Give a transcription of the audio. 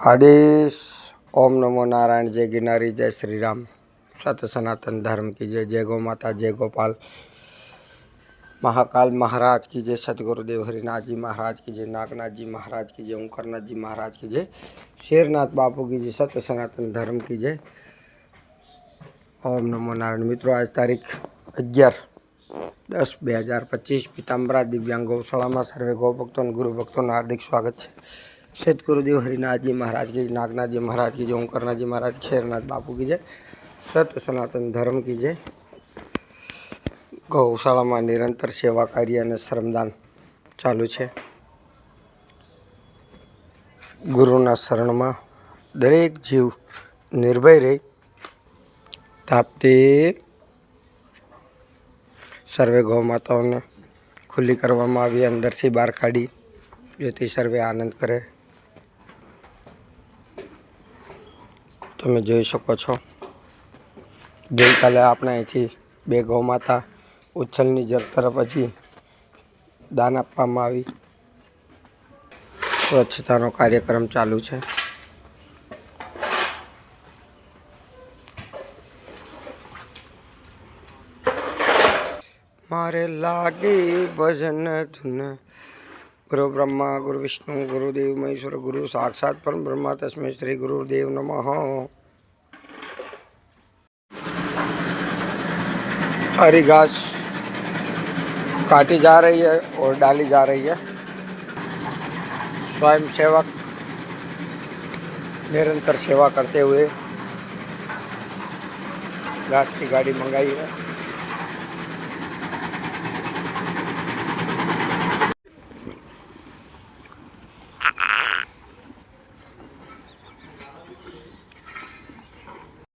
आदेश। ओम नमो नारायण। जय गिरनारी, जय श्री राम। सत्य सनातन धर्म की जय। जय गौ माता, जय गोपाल महाकाल महाराज की जय। सतगुरुदेव हरिनाथ जी महाराज की जय। नागनाथ जी महाराज की जय। ओंकारनाथ जी महाराज की जय। शेरनाथ बापू की जय। सत्य सनातन धर्म की जय। ओम नमो नारायण। मित्रों, आज तारीख 11/10/2025 पीताम्बरा दिव्यांग गौशाला में सर्वे गौ भक्तों गुरु भक्तों हार्दिक स्वागत है। सतगुरुदेव हरिनाथ जी महाराज की, नागनाथ जी महाराज की जय, ओंकारनाथ जी महाराज, शेरनाथ बापू की जय, सत्य सनातन धर्म की जय। गौशाला में निरंतर सेवा कार्य और श्रमदान चालू है। गुरुना शरण में दरेक जीव निर्भय रही तापते सर्वे गौ माताओं ने खुली करवामां आवी, अंदर से बहार काढ़ी जेथी सर्वे आनंद करे। તમે જોઈ શકો છો, ગઈકાલે આપણે અહીંથી 2 ગૌ માતા ઉચ્છલની જર તરફ હજી દાન આપવામાં આવી। સ્વચ્છતાનો કાર્યક્રમ ચાલુ છે। मारे लागी भजन धुन। गुरु ब्रह्मा गुरु विष्णु गुरुदेव महेश्वर गुरु साक्षात परम ब्रह्मा तस्मै श्री गुरुदेव नमः। हरी घास काटी जा रही है और डाली जा रही है। स्वयं सेवक निरंतर सेवा करते हुए घास की गाड़ी मंगाई है।